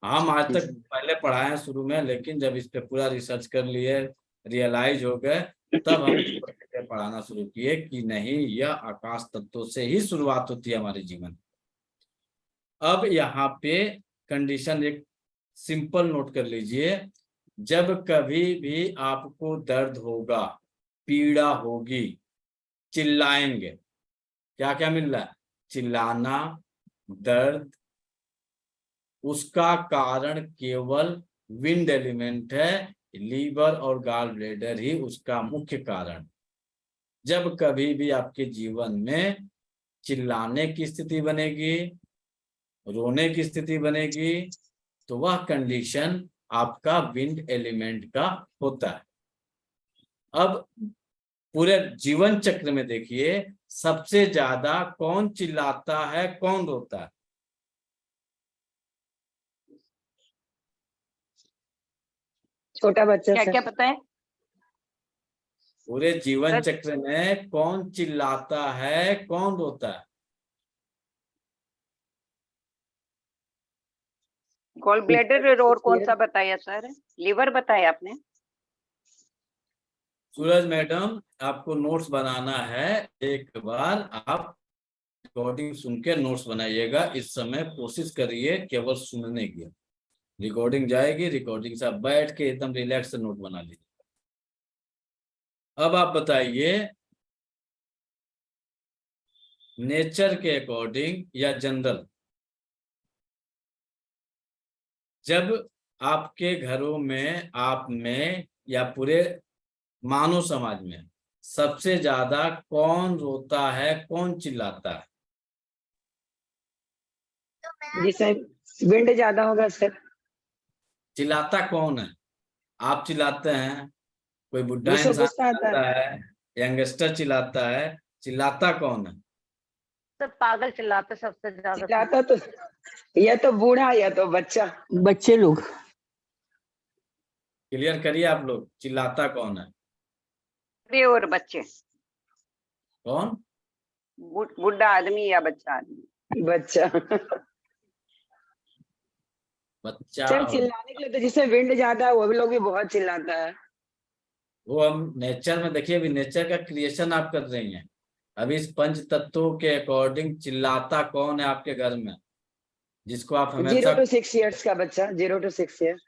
हम आज तक पहले पढ़ाए हैं शुरू में, लेकिन जब इस पे पूरा रिसर्च कर लिए, रियलाइज हो गए, तब हम पढ़ाना शुरू किए कि नहीं, यह आकाश तत्वों से ही शुरुआत होती है हमारे जीवन। अब यहाँ पे कंडीशन एक सिंपल नोट कर लीजिए। जब कभी भी आपको दर्द होगा, पीड़ा होगी, चिल्लाएंगे, क्या क्या मिल रहा है, चिल्लाना, दर्द, उसका कारण केवल विंड एलिमेंट है। लीवर और गॉल ब्लैडर ही उसका मुख्य कारण। जब कभी भी आपके जीवन में चिल्लाने की स्थिति बनेगी, रोने की स्थिति बनेगी, तो वह कंडीशन आपका विंड एलिमेंट का होता है। अब पूरे जीवन चक्र में देखिए, सबसे ज्यादा कौन चिल्लाता है, कौन रोता है? छोटा बच्चा क्या सर। क्या पता है। पूरे जीवन सर, चक्र में कौन चिल्लाता है, कौन रोता है? गॉल ब्लैडर और कौन सा बताया सर, लीवर बताया आपने। सूरज मैडम, आपको नोट्स बनाना है, एक बार आप रिकॉर्डिंग सुन के नोट्स बनाइएगा। इस समय कोशिश करिए केवल सुनने की। रिकॉर्डिंग जाएगी, रिकॉर्डिंग से आप बैठ के एकदम रिलैक्स से नोट बना लीजिए। अब आप बताइए, नेचर के अकॉर्डिंग या जनरल, जब आपके घरों में, आप में या पूरे मानव समाज में सबसे ज्यादा कौन रोता है, कौन चिल्लाता है? जी सर, विंड ज्यादा होगा सर। चिल्लाता कौन है? आप चिल्लाते हैं, कोई बुढ़ा मुझसे इंसान गुस्सा आता चिल्लाता है। है, यंगस्टर चिल्लाता है, चिल्लाता कौन है? सब पागल चिल्लाते सबसे ज्यादा। चिल्लाता तो या तो बूढ़ा या तो बच्चा, बच्चे लोग। क्लियर करिए आप लोग, चिल्लाता कौन है? बड़े और बच्चे, कौन? बुढ़ा आदमी या बच्चा आदमी। बच्चा। बच्चा। सर और चिल्लाने के लिए तो जिसमें विंड ज्यादा है वो भी लोग भी बहुत चिल्लाता है। वो हम नेचर में देखिए, अभी नेचर का क्रिएशन आप कर रही हैं। अभी इस पंच तत्वों के अकॉर्डिंग चिल्लाता कौन है आपके घर में, जिसको आप 0 हमेशा to 6 years का बच्चा, 0 to 6 years।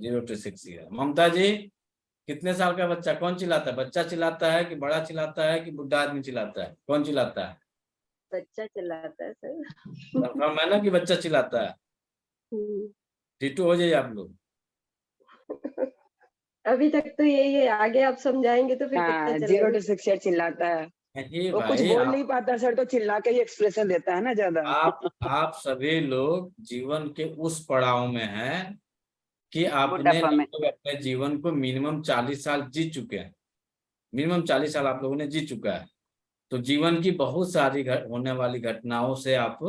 0 to 6 year. Mamta ji, कितने साल का बच्चा कौन चिल्लाता है? बच्चा चिल्लाता है कि बड़ा चिल्लाता है कि बुढ़ा आदमी चिल्लाता है? कौन चिल्लाता है? बच्चा चिल्लाता है सर। कंफर्म है ना कि बच्चा चिल्लाता है? टीटू हो जाइए आप लोग। अभी तक तो यही है, आगे आप समझाएंगे तो फिर हाँ, पता 0 चलेगा। to 6 years चिल्लाता है। नहीं वो कुछ भाई, बोल नहीं पाता सर, तो चिल्ला के ही एक्सप्रेशन देता है ना ज्यादा। आप सभी लोग जीवन के उस पड़ाव में हैं कि आपने बुढ़ापा में। लगभग अपने जीवन को मिनिमम 40 साल जी चुके हैं। मिनिमम 40 साल आप लोगों ने जी चुका है। तो जीवन की बहुत सारी होने वाली घटनाओं से आप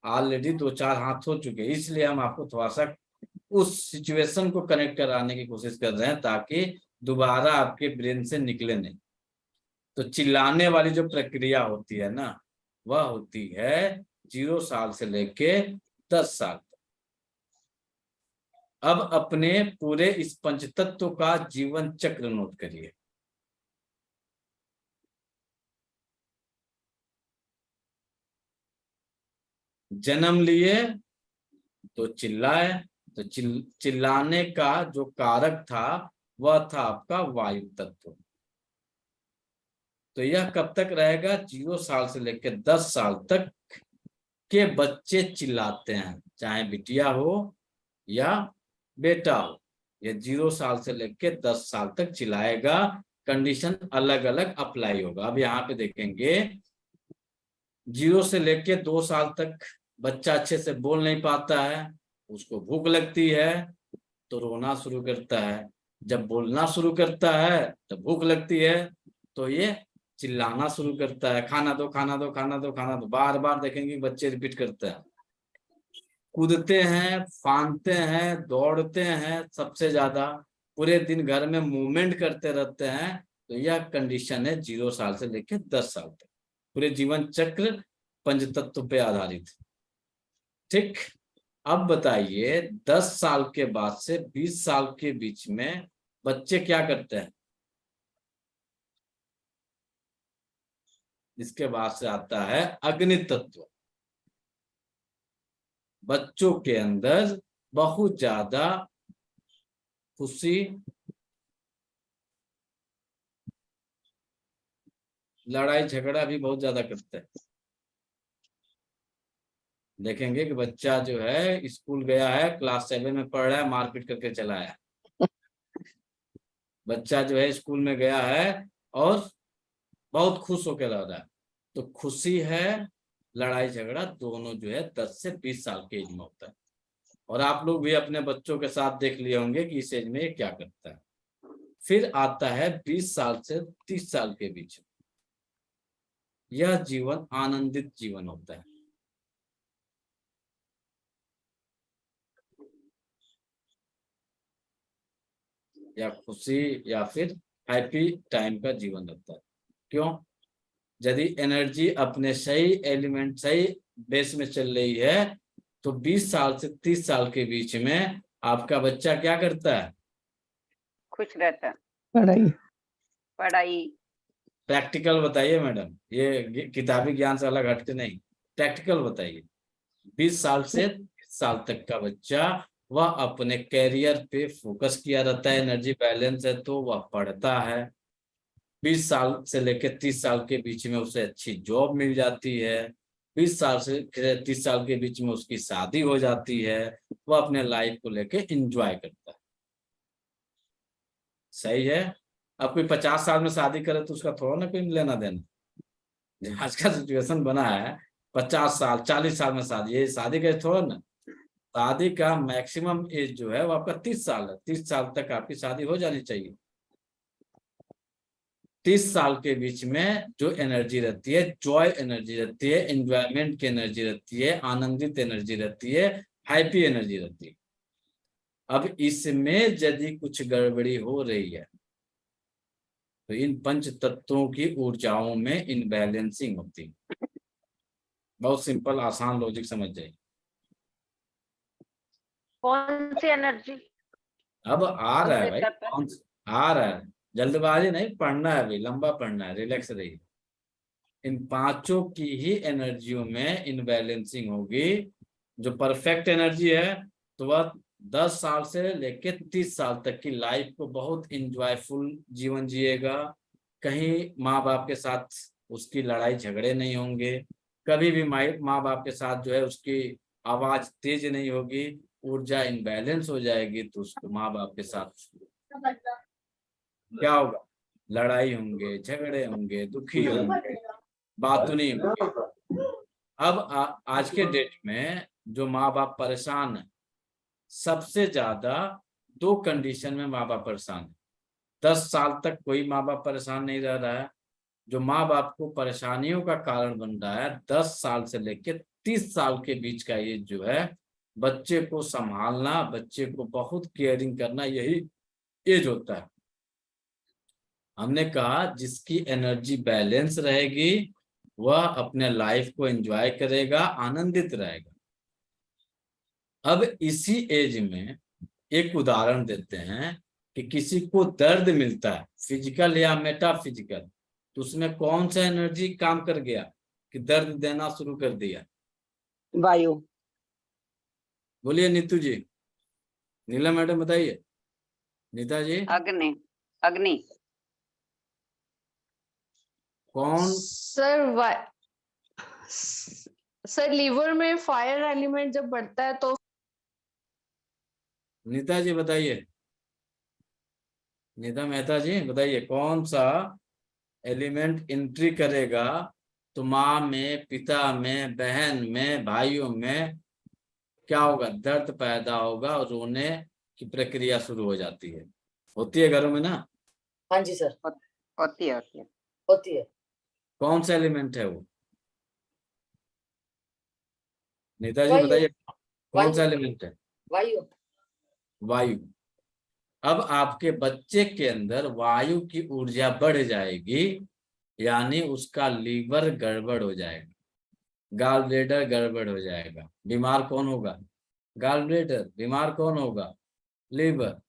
ऑलरेडी 2-4 हाथ हो चुके हैं। इसलिए हम आपको थोड़ा सा उस सिचुएशन को कनेक्ट कराने की कोशिश कर रहे हैं, ताकि दोबारा आपके ब्रेन से निकले नहीं। तो चिल्लाने वाली जो प्रक्रिया होती है ना, वह होती है 0 साल से लेके 10 साल तक। अब अपने पूरे इस पंचतत्व का जीवन चक्र नोट करिए। जन्म लिए तो चिल्लाए, तो चिल्लाने का जो कारक था वह था आपका वायु तत्व। तो यह कब तक रहेगा? 0 साल से लेकर 10 साल तक के बच्चे चिल्लाते हैं, चाहे बिटिया हो या बेटा हो। यह 0 साल से लेकर 10 साल तक चिल्लाएगा। कंडीशन अलग अलग अप्लाई होगा। अब यहाँ पे देखेंगे, 0 से लेकर 2 साल तक बच्चा अच्छे से बोल नहीं पाता है, उसको भूख लगती है तो रोना शुरू करता है। जब बोलना शुरू करता है तो भूख लगती है तो ये चिल्लाना शुरू करता है, खाना दो खाना दो खाना दो खाना दो। बार बार देखेंगे बच्चे रिपीट करते हैं। कूदते हैं, फांदते हैं, दौड़ते हैं, सबसे ज्यादा पूरे दिन घर में मूवमेंट करते रहते हैं। तो यह कंडीशन है 0 साल से लेकर 10 साल तक। पूरे जीवन चक्र पंचतत्व पे आधारित। ठीक, अब बताइए 10 साल के बाद से 20 साल के बीच में बच्चे क्या करते हैं? इसके बाद से आता है अग्नि तत्व। बच्चों के अंदर बहुत ज्यादा खुशी, लड़ाई झगड़ा भी बहुत ज्यादा करते हैं। देखेंगे कि बच्चा जो है स्कूल गया है, क्लास 7 में पढ़ रहा है, मारपीट करके चला आया। बच्चा जो है स्कूल में गया है और बहुत खुश होकर रह रहा है। तो खुशी है, लड़ाई झगड़ा दोनों जो है 10 से 20 साल के एज में होता है। और आप लोग भी अपने बच्चों के साथ देख लिए होंगे कि इस एज में ये क्या करता है। फिर आता है 20 साल से 30 साल के बीच। यह जीवन आनंदित जीवन होता है। या खुशी या फिर हैप्पी टाइम का जीवन रहता है। क्यों? यदि एनर्जी अपने सही एलिमेंट, सही बेस में चल रही है, तो 20 साल से 30 साल के बीच में आपका बच्चा क्या करता है? खुश रहता है। पढ़ाई। पढ़ाई। प्रैक्टिकल बताइए मैडम, ये किताबी ज्ञान से अलग हटके नहीं, प्रैक्टिकल बताइए। 20 साल से 30 साल तक का बच्चा वह अपने कैरियर पे फोकस किया रहता है, एनर्जी बैलेंस है तो वह पढ़ता है। 20 साल से लेकर 30 साल के बीच में उसे अच्छी जॉब मिल जाती है। 20 साल से 30 साल के बीच में उसकी शादी हो जाती है। वह अपने लाइफ को लेकर एंजॉय करता है। सही है। अब कोई 50 साल में शादी करे तो उसका थोड़ा ना कोई लेना देना। आज का सिचुएशन बना है 50 साल 40 साल में शादी, ये शादी का थोड़ा ना। शादी का मैक्सिमम एज जो है वो आपका 30 साल है। 30 साल तक आपकी शादी हो जानी चाहिए। 30 साल के बीच में जो एनर्जी रहती है, जॉय एनर्जी रहती है, एंजॉयमेंट की एनर्जी रहती है, आनंदित एनर्जी रहती है, हैप्पी एनर्जी रहती है। अब इसमें यदि कुछ गड़बड़ी हो रही है तो इन पंच तत्वों की ऊर्जाओं में इनबैलेंसिंग होती है। बहुत सिंपल आसान लॉजिक समझ जाइए। कौन सी एनर्जी? अब आ रहा है कौन भाई, से तत्व? आ रहा है, जल्दबाजी नहीं, पढ़ना है अभी, लंबा पढ़ना है, रिलैक्स रहिए। इन पांचों की ही एनर्जियों में इनबैलेंसिंग होगी। जो परफेक्ट एनर्जी है तो वह 10 साल से लेके 30 साल तक की लाइफ को बहुत इंजॉयफुल जीवन जिएगा। कहीं माँ बाप के साथ उसकी लड़ाई झगड़े नहीं होंगे, कभी भी माँ बाप के साथ जो है उसकी आवाज तेज नहीं होगी। ऊर्जा इनबैलेंस हो जाएगी तो उसको माँ बाप के साथ क्या होगा, लड़ाई होंगे, झगड़े होंगे, दुखी होंगे, बात नहीं होगी। अब आज के डेट में जो माँ बाप परेशान है, सबसे ज्यादा 2 कंडीशन में माँ बाप परेशान है। 10 साल तक कोई माँ बाप परेशान नहीं रह रहा है। जो माँ बाप को परेशानियों का कारण बन रहा है 10 साल से लेकर 30 साल के बीच का एज जो है, बच्चे को संभालना, बच्चे को बहुत केयरिंग करना, यही एज होता है। हमने कहा जिसकी एनर्जी बैलेंस रहेगी वह अपने लाइफ को एंजॉय करेगा, आनंदित रहेगा। अब इसी एज में एक उदाहरण देते हैं कि किसी को दर्द मिलता है, फिजिकल या मेटाफिजिकल, तो उसमें कौन सा एनर्जी काम कर गया कि दर्द देना शुरू कर दिया? वायु। बोलिए नीतू जी, नीला मैडम बताइए, नीता जी। अग्नि। अग्नि। कौन? सर लीवर में फायर एलिमेंट जब बढ़ता है तो। नीता जी बताइए, नीता मेहता जी बताइए, कौन सा एलिमेंट एंट्री करेगा तो माँ में, पिता में, बहन में, भाइयों में क्या होगा, दर्द पैदा होगा और रोने की प्रक्रिया शुरू हो जाती है। होती है घरों में ना? हाँ जी सर। होती है। होती है। कौन सा एलिमेंट है वो? नेताजी वायु। बताइए, कौन सा वायु। एलिमेंट है? वायु। वायु। अब आपके बच्चे के अंदर वायु की ऊर्जा बढ़ जाएगी, यानी उसका लीवर गड़बड़ हो जाएगा, गॉल ब्लैडर गड़बड़ हो जाएगा। बीमार कौन होगा? Gall bladder. बीमार कौन होगा? लीवर।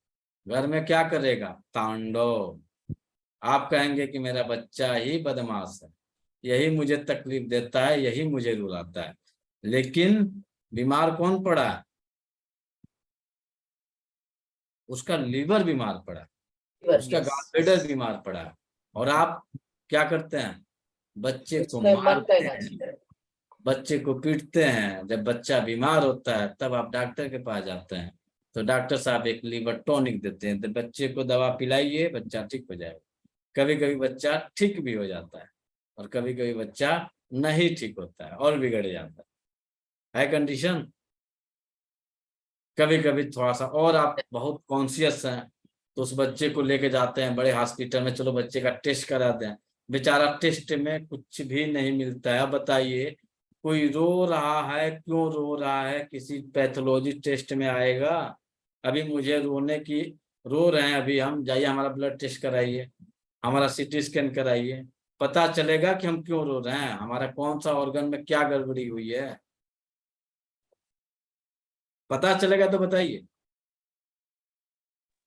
घर में क्या करेगा? तांडव। आप कहेंगे कि मेरा बच्चा ही बदमाश है, यही मुझे तकलीफ देता है, यही मुझे रुलाता है, लेकिन बीमार कौन पड़ा है? उसका लीवर बीमार पड़ा है, उसका गॉल ब्लैडर बीमार पड़ा है। और आप क्या करते हैं? बच्चे को मारते हैं, बच्चे को पीटते हैं। जब बच्चा बीमार होता है तब आप डॉक्टर के पास जाते हैं, तो डॉक्टर साहब एक लीवर टॉनिक देते हैं, तो बच्चे को दवा पिलाइए, बच्चा ठीक हो जाएगा। कभी कभी बच्चा ठीक भी हो जाता है और कभी कभी बच्चा नहीं ठीक होता है और बिगड़ जाता है कंडीशन। कभी कभी थोड़ा सा और आप बहुत कॉन्शियस हैं तो उस बच्चे को लेके जाते हैं बड़े हॉस्पिटल में, चलो बच्चे का टेस्ट कराते हैं, बेचारा टेस्ट में कुछ भी नहीं मिलता है। बताइए, कोई रो रहा है, क्यों रो रहा है? किसी पैथोलॉजी टेस्ट में आएगा? अभी मुझे रोने की, रो रहे हैं अभी हम, जाइए हमारा ब्लड टेस्ट कराइए, हमारा सीटी स्कैन कराइए, पता चलेगा कि हम क्यों रो रहे हैं, हमारा कौन सा ऑर्गन में क्या गड़बड़ी हुई है, पता चलेगा तो बताइए।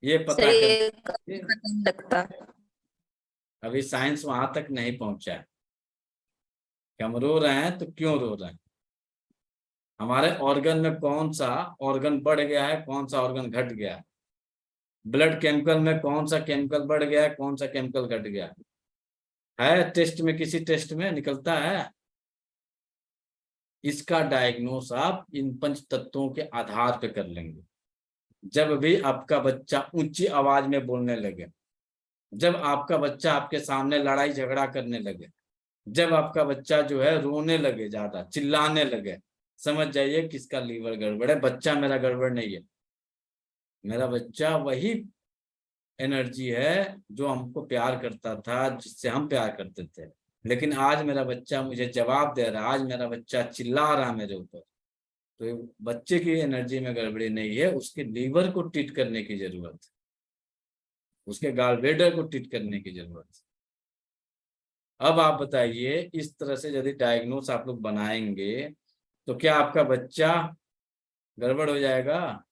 ये पता नहीं लगता। अभी साइंस वहां तक नहीं पहुंचा है कि हम रो रहे हैं तो क्यों रो रहे हैं, हमारे ऑर्गन में कौन सा ऑर्गन बढ़ गया है, कौन सा ऑर्गन घट गया है, ब्लड केमिकल में कौन सा केमिकल बढ़ गया है, कौन सा केमिकल घट गया है टेस्ट में, किसी टेस्ट में निकलता है। इसका डायग्नोस आप इन पंच तत्वों के आधार पे कर लेंगे। जब भी आपका बच्चा ऊंची आवाज में बोलने लगे, जब आपका बच्चा आपके सामने लड़ाई झगड़ा करने लगे, जब आपका बच्चा जो है रोने लगे, ज्यादा चिल्लाने लगे, समझ जाइए किसका लीवर गड़बड़ है। बच्चा मेरा गड़बड़ नहीं है, मेरा बच्चा वही एनर्जी है जो हमको प्यार करता था, जिससे हम प्यार करते थे, लेकिन आज मेरा बच्चा मुझे जवाब दे रहा है, आज मेरा बच्चा चिल्ला रहा है मेरे ऊपर, तो बच्चे की एनर्जी में गड़बड़ी नहीं है, उसके लीवर को ट्रीट करने की जरूरत है, उसके गॉलब्लैडर को ट्रीट करने की जरूरत है। अब आप बताइए, इस तरह से यदि डायग्नोस आप लोग बनाएंगे तो क्या आपका बच्चा गड़बड़ हो जाएगा?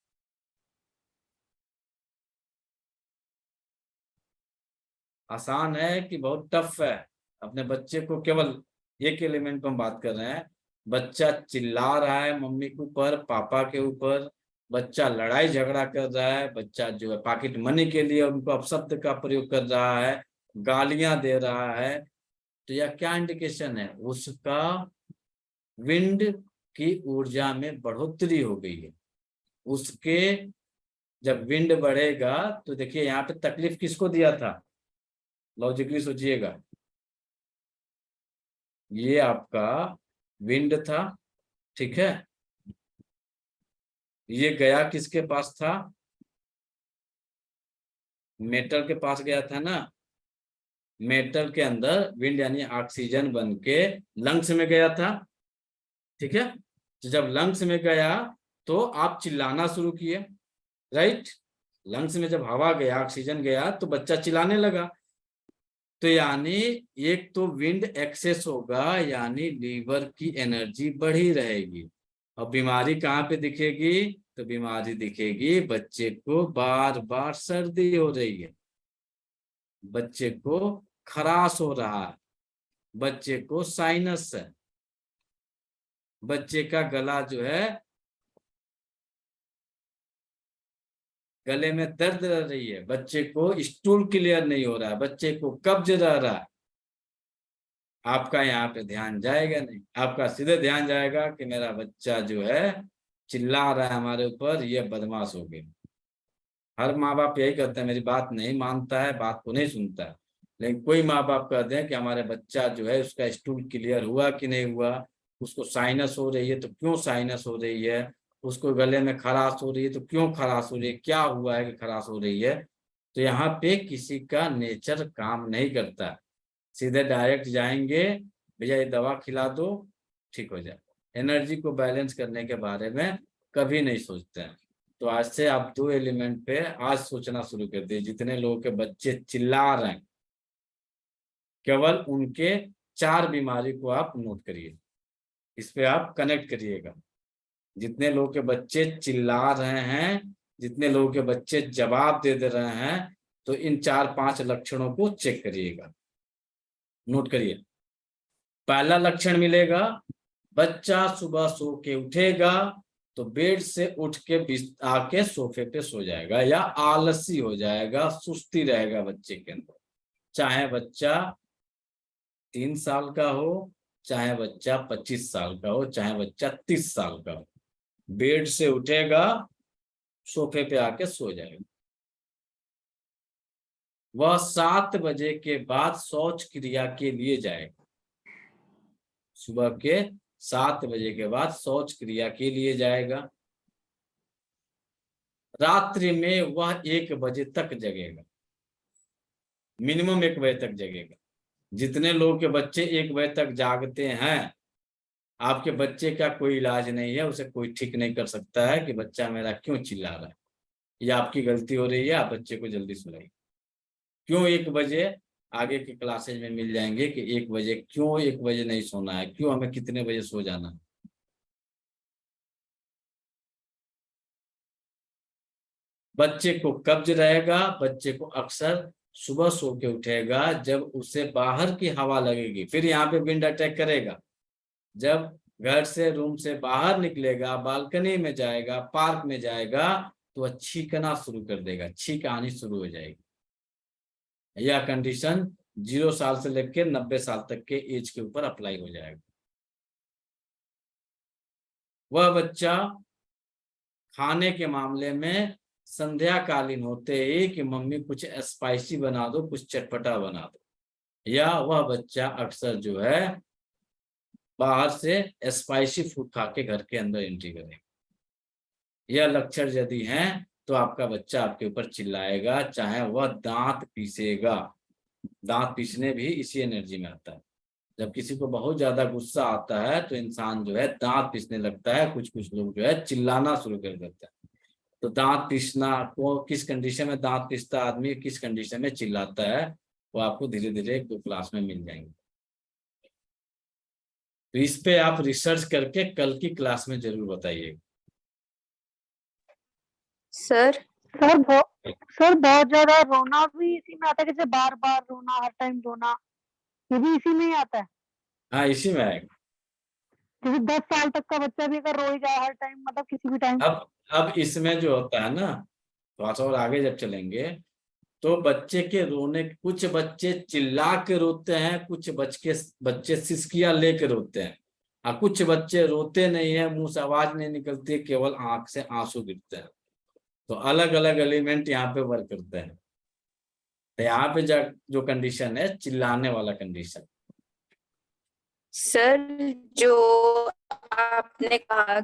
आसान है कि बहुत टफ है? अपने बच्चे को केवल एक एलिमेंट पर हम बात कर रहे हैं, बच्चा चिल्ला रहा है मम्मी के ऊपर, पापा के ऊपर, बच्चा लड़ाई झगड़ा कर रहा है, बच्चा जो है पॉकेट मनी के लिए उनको अपशब्द का प्रयोग कर रहा है, गालियां दे रहा है, तो यह क्या इंडिकेशन है? उसका विंड की ऊर्जा में बढ़ोतरी हो गई है। उसके जब विंड बढ़ेगा तो देखिए यहाँ पे तकलीफ किसको दिया था, लॉजिकली सोचिएगा, ये आपका विंड था, ठीक है, ये गया किसके पास था? मेटल के पास गया था ना। मेटल के अंदर विंड यानी ऑक्सीजन बन के लंग्स में गया था, ठीक है। तो जब लंग्स में गया तो आप चिल्लाना शुरू किए, राइट। लंग्स में जब हवा गया, ऑक्सीजन गया, तो बच्चा चिल्लाने लगा। तो यानी एक तो विंड एक्सेस होगा, यानी लीवर की एनर्जी बढ़ी रहेगी। और बीमारी कहाँ पे दिखेगी? तो बीमारी दिखेगी बच्चे को बार बार सर्दी हो रही है, बच्चे को खराश हो रहा है, बच्चे को साइनस है, बच्चे का गला जो है, गले में दर्द रह रही है, बच्चे को स्टूल क्लियर नहीं हो रहा है, बच्चे को कब्ज रह रहा है। आपका यहाँ पे ध्यान जाएगा नहीं, आपका सीधे ध्यान जाएगा कि मेरा बच्चा जो है चिल्ला रहा है हमारे ऊपर, ये बदमाश हो गया। हर माँ बाप यही कहते हैं, मेरी बात नहीं मानता है, बात को नहीं सुनता है। लेकिन कोई माँ बाप कहते हैं कि हमारे बच्चा जो है उसका स्टूल क्लियर हुआ कि नहीं हुआ, उसको साइनस हो रही है तो क्यों साइनस हो रही है, उसको गले में खराश हो रही है तो क्यों खराश हो रही है, क्या हुआ है कि खराश हो रही है। तो यहाँ पे किसी का नेचर काम नहीं करता, सीधे डायरेक्ट जाएंगे, भैया ये दवा खिला दो ठीक हो जाए। एनर्जी को बैलेंस करने के बारे में कभी नहीं सोचते हैं। तो आज से आप 2 एलिमेंट पे आज सोचना शुरू कर दिए। जितने लोगों के बच्चे चिल्ला रहे हैं, केवल उनके 4 बीमारी को आप नोट करिए, इस पे आप कनेक्ट करिएगा। जितने लोगों के बच्चे चिल्ला रहे हैं, जितने लोगों के बच्चे जवाब दे रहे हैं, तो इन 4-5 लक्षणों को चेक करिएगा, नोट करिए। पहला लक्षण मिलेगा, बच्चा सुबह सो के उठेगा तो बेड से उठ के आके सोफे पे सो जाएगा, या आलसी हो जाएगा, सुस्ती रहेगा बच्चे के अंदर। चाहे बच्चा 3 साल का हो, चाहे बच्चा 25 साल का हो, चाहे बच्चा 30 साल का हो, बेड से उठेगा सोफे पे आके सो जाएगा। वह 7 बजे के बाद शौच क्रिया के लिए जाएगा, सुबह के 7 बजे के बाद शौच क्रिया के लिए जाएगा। रात्रि में वह 1 बजे तक जगेगा, मिनिमम 1 बजे तक जगेगा। जितने लोगों के बच्चे 1 बजे तक जागते हैं, आपके बच्चे का कोई इलाज नहीं है, उसे कोई ठीक नहीं कर सकता है कि बच्चा मेरा क्यों चिल्ला रहा है। ये आपकी गलती हो रही है, आप बच्चे को जल्दी सुलाइए। क्यों 1 बजे? आगे के क्लासेज में मिल जाएंगे कि 1 बजे क्यों, 1 बजे नहीं सोना है, क्यों हमें कितने बजे सो जाना है। बच्चे को कब्ज रहेगा, बच्चे को अक्सर सुबह सो के उठेगा जब उसे बाहर की हवा लगेगी, फिर यहाँ पे विंड अटैक करेगा। जब घर से, रूम से बाहर निकलेगा, बालकनी में जाएगा, पार्क में जाएगा, तो वह छींकना शुरू कर देगा, छींक आनी शुरू हो जाएगी। यह कंडीशन 0 साल से लेकर 90 साल तक के एज के ऊपर अप्लाई हो जाएगा। वह बच्चा खाने के मामले में संध्या कालीन होते ही कि मम्मी कुछ स्पाइसी बना दो, कुछ चटपटा बना दो, या वह बच्चा अक्सर जो है बाहर से स्पाइसी फूड खा के घर के अंदर एंट्री करेगा। यह लक्षण यदि हैं तो आपका बच्चा आपके ऊपर चिल्लाएगा, चाहे वह दांत पीसेगा। दांत पीसने भी इसी एनर्जी में आता है। जब किसी को बहुत ज्यादा गुस्सा आता है तो इंसान जो है दांत पीसने लगता है, कुछ कुछ लोग जो है चिल्लाना शुरू कर देते हैं। तो दांत पीसना को किस कंडीशन में दांत पीसता आदमी, किस कंडीशन में चिल्लाता है, वो आपको धीरे धीरे 1-2 क्लास में मिल जाएंगे। तो इस पे आप रिसर्च करके कल की क्लास में जरूर बताइएगा। सर सर बहुत ज्यादा रोना भी इसी में आता है, जैसे बार बार रोना, हर टाइम रोना, ये भी इसी में ही आता है। हाँ, इसी में आएगा। जैसे 10 साल तक का बच्चा भी अगर रो ही जाए हर टाइम, मतलब किसी भी टाइम। अब इसमें जो होता है ना, थोड़ा सा और आगे जब चलेंगे तो बच्चे के रोने, कुछ बच्चे चिल्ला के रोते हैं, कुछ बच्चे सिसकियां लेके रोते हैं, और कुछ बच्चे रोते नहीं है, मुंह से आवाज नहीं निकलती, केवल आंख से आंसू गिरते हैं। तो अलग अलग एलिमेंट यहाँ पे वर्क करते हैं। तो यहाँ पे जो कंडीशन है चिल्लाने वाला कंडीशन। सर जो आपने कहा